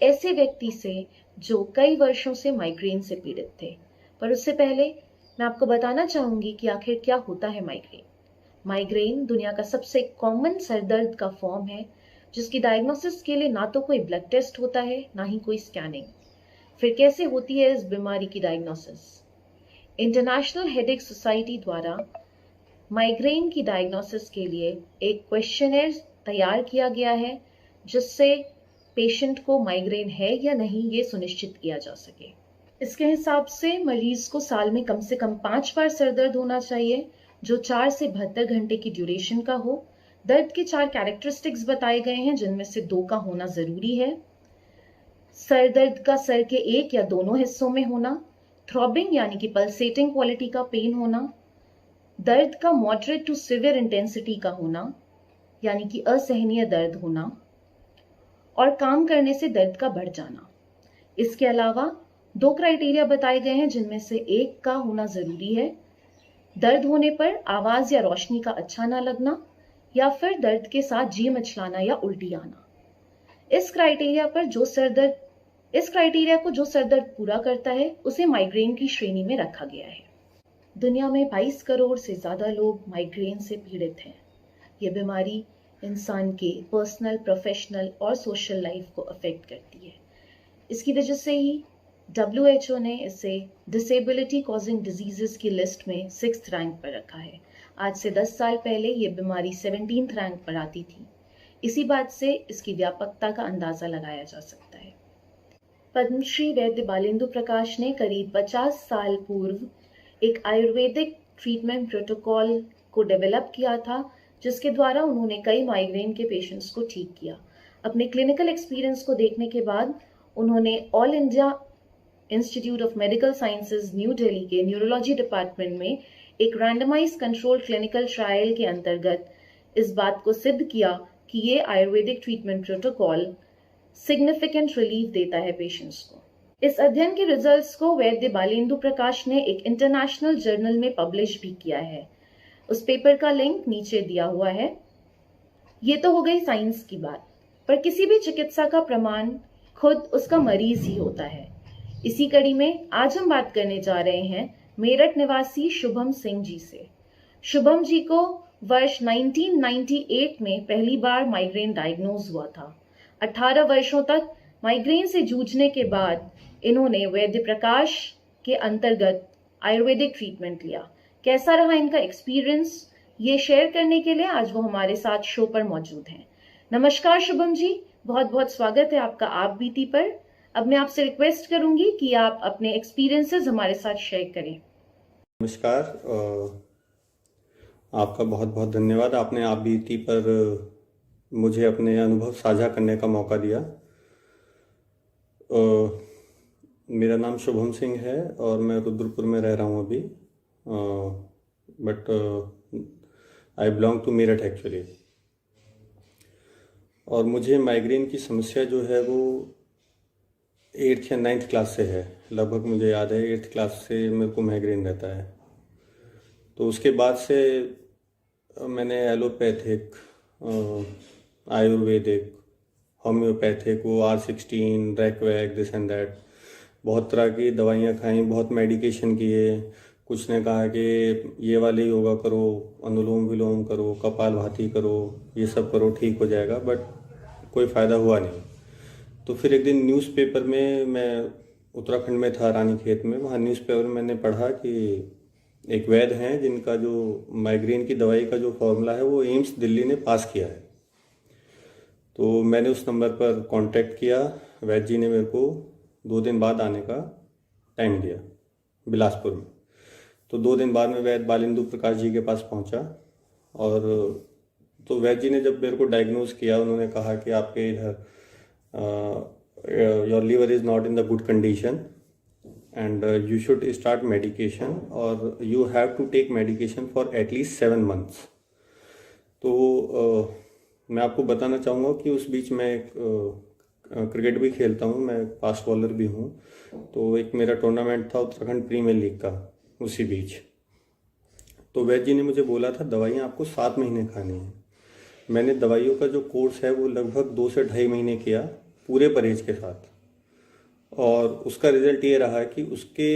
एक ऐसे व्यक्ति से जो कई वर्षों से माइग्रेन से पीड़ित थे। पर उससे पहले मैं आपको बताना चाहूंगी कि आखिर क्या होता है माइग्रेन। माइग्रेन दुनिया का सबसे कॉमन सरदर्द का फॉर्म है, जिसकी डायग्नोसिस के लिए ना तो कोई ब्लड टेस्ट होता है, ना ही कोई स्कैनिंग। फिर कैसे होती है इस बीमारी की डायग्नोसिस? इंटरनेशनल हेडेक सोसाइटी द्वारा माइग्रेन की डायग्नोसिस के लिए एक क्वेश्चनर तैयार किया गया है, जिससे पेशेंट को माइग्रेन है या नहीं ये सुनिश्चित किया जा सके। इसके हिसाब से मरीज को साल में कम से कम 5 बार सरदर्द होना चाहिए, जो 4 से 72 घंटे की ड्यूरेशन का हो। दर्द के 4 कैरेक्टरिस्टिक्स बताए गए हैं, जिनमें से 2 का होना जरूरी है। सर दर्द का सर के एक या दोनों हिस्सों में होना, थ्रॉबिंग यानी कि पल्सेटिंग क्वालिटी का पेन होना, दर्द का मॉडरेट टू सिवियर इंटेंसिटी का होना यानी कि असहनीय दर्द होना, और काम करने से दर्द का बढ़ जाना। इसके अलावा 2 क्राइटेरिया बताए गए हैं, जिनमें से एक का होना जरूरी है। दर्द होने पर आवाज या रोशनी का अच्छा ना लगना, या फिर दर्द के साथ जी मिचलाना या उल्टी आना। इस क्राइटेरिया को जो सरदर्द पूरा करता है, उसे माइग्रेन की श्रेणी में रखा गया है। दुनिया में 22 करोड़ से ज्यादा लोग माइग्रेन से पीड़ित हैं। यह बीमारी इंसान के पर्सनल, प्रोफेशनल और सोशल लाइफ को अफेक्ट करती है। इसकी वजह से ही WHO ने इसे डिसेबिलिटी कॉजिंग डिजीजेस की लिस्ट में 6th रैंक पर रखा है। आज से 10 साल पहले यह बीमारी 17th रैंक पर आती थी। इसी बात से इसकी व्यापकता का अंदाजा लगाया जा सकता है। पद्मश्री वैद्य बालेंदु प्रकाश ने करीब 50 साल पूर्व एक आयुर्वेदिक ट्रीटमेंट प्रोटोकॉल को डेवलप किया था, जिसके द्वारा उन्होंने कई माइग्रेन के पेशेंट्स को ठीक किया। अपने क्लिनिकल एक्सपीरियंस को देखने के बाद उन्होंने all India institute of medical sciences new Delhi के न्यूरोलॉजी डिपार्टमेंट में एक रैंडमाइज कंट्रोल क्लिनिकल ट्रायल के अंतर्गत इस बात को सिद्ध किया कि ये Ayurvedic treatment protocol significant relief देता है पेशेंट्स को। इस अध्ययन के रिजल्ट्स को वैद्य बालेंदु प्रकाश ने एक इंटरनेशनल जर्नल में पब्लिश भी किया है। उस पेपर का लिंक नीचे दिया हुआ है। ये तो हो गई साइंस की बात, पर किसी भी चिकित्सा का प्रमाण खुद उसका मरीज ही होता है। इसी कड़ी में आज हम बात करने जा रहे हैं मेरठ निवासी शुभम सिंह जी से। शुभम जी को वर्ष 1998 में पहली बार माइग्रेन डायग्नोज हुआ था। 18 वर्षों तक माइग्रेन से जूझने के बाद इन्होंने वैद्य प्रकाश के अंतर्गत आयुर्वेदिक ट्रीटमेंट लिया। कैसा रहा इनका एक्सपीरियंस, ये शेयर करने के लिए आज वो हमारे साथ शो पर मौजूद हैं। नमस्कार शुभम जी, बहुत बहुत स्वागत है आपका आप बीती पर। अब मैं आपसे रिक्वेस्ट करूंगी कि आप अपने एक्सपीरियंसेस हमारे साथ शेयर करें। नमस्कार, आपका बहुत बहुत धन्यवाद। आपने आप बीती पर मुझे अपने अनुभव साझा करने का मौका दिया। मेरा नाम शुभम सिंह है और मैं रुद्रपुर में रह रहा हूँ अभी, but I belong to Meerut actually. और मुझे माइग्रेन की समस्या जो है वो 8th या 9th क्लास से है। लगभग मुझे याद है 8th क्लास से मेरे को माइग्रेन रहता है। तो उसके बाद से मैंने एलोपैथिक, आयुर्वेदिक, होम्योपैथिक, वो R16, रैकवैक, दिस एंड दैट, बहुत तरह की दवाइयाँ खाई, बहुत मेडिकेशन किए। कुछ ने कहा कि ये वाले योगा करो, अनुलोम विलोम करो, कपालभाति करो, ये सब करो, ठीक हो जाएगा, बट कोई फ़ायदा हुआ नहीं। तो फिर एक दिन न्यूज़पेपर में, मैं उत्तराखंड में था, रानीखेत में, वहाँ न्यूज़पेपर में मैंने पढ़ा कि एक वैद्य हैं जिनका जो माइग्रेन की दवाई का जो फॉर्मूला है वो एम्स दिल्ली ने पास किया है। तो मैंने उस नंबर पर कांटेक्ट किया। वैद्य जी ने मेरे को 2 दिन बाद आने का टाइम दिया बिलासपुर में। तो 2 दिन बाद में वैद्य बालेंदु प्रकाश जी के पास पहुंचा। और तो वैद्य जी ने जब मेरे को डायग्नोज किया, उन्होंने कहा कि आपके इधर your liver is not in the good condition and you should start medication or you have to take medication for at least 7 months। तो मैं आपको बताना चाहूँगा कि उस बीच मैं क्रिकेट भी खेलता हूँ, मैं फास्ट बॉलर भी हूँ। तो एक मेरा टूर्नामेंट था उत्तराखंड प्रीमियर लीग का, उसी बीच। तो वैद्य जी ने मुझे बोला था दवाइयाँ आपको 7 महीने खानी है। मैंने दवाइयों का जो कोर्स है वो लगभग 2 से ढाई महीने किया, पूरे परहेज के साथ। और उसका रिजल्ट ये रहा कि उसके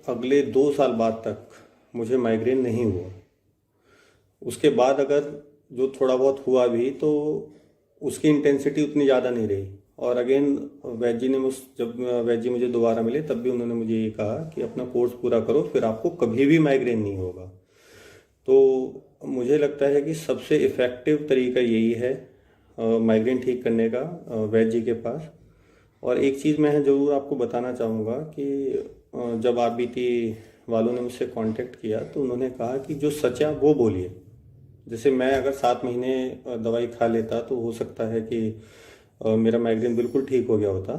अगले 2 साल बाद तक मुझे माइग्रेन नहीं हुआ। उसके बाद अगर जो थोड़ा बहुत हुआ भी तो उसकी इंटेंसिटी उतनी ज़्यादा नहीं रही। और अगेन जब वैद जी मुझे दोबारा मिले तब भी उन्होंने मुझे ये कहा कि अपना कोर्स पूरा करो, फिर आपको कभी भी माइग्रेन नहीं होगा। तो मुझे लगता है कि सबसे इफ़ेक्टिव तरीका यही है माइग्रेन ठीक करने का, वैद जी के पास। और एक चीज़ मैं ज़रूर आपको बताना चाहूँगा कि जब आरबीटी वालों ने मुझसे कांटेक्ट किया तो उन्होंने कहा कि जो सच है वो बोलिए। जैसे मैं अगर 7 महीने दवाई खा लेता तो हो सकता है कि मेरा माइग्रेन बिल्कुल ठीक हो गया होता,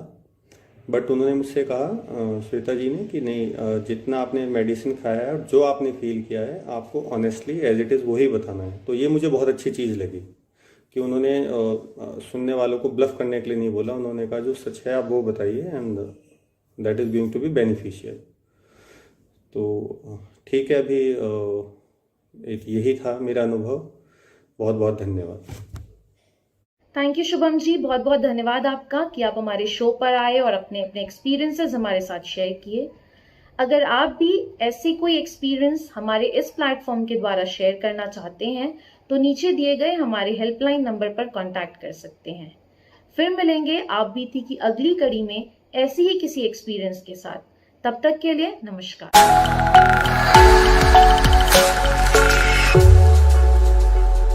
बट उन्होंने मुझसे कहा, श्वेता जी ने, कि नहीं, जितना आपने मेडिसिन खाया है और जो आपने फील किया है आपको ऑनेस्टली एज इट इज़ वही बताना है। तो ये मुझे बहुत अच्छी चीज़ लगी कि उन्होंने सुनने वालों को ब्लफ करने के लिए नहीं बोला। उन्होंने कहा जो सच है आप वो बताइए and that is going to be beneficial. तो ठीक है, अभी यही था मेरा अनुभव। बहुत बहुत धन्यवाद। थैंक यू शुभम जी, बहुत बहुत धन्यवाद आपका कि आप हमारे शो पर आए और अपने अपने एक्सपीरियंसेस हमारे साथ शेयर किए। अगर आप भी ऐसी कोई एक्सपीरियंस हमारे इस प्लेटफॉर्म के द्वारा शेयर करना चाहते हैं तो नीचे दिए गए हमारे हेल्पलाइन नंबर पर कांटेक्ट कर सकते हैं। फिर मिलेंगे आप बीती की अगली कड़ी में ऐसी ही किसी एक्सपीरियंस के साथ। तब तक के लिए नमस्कार।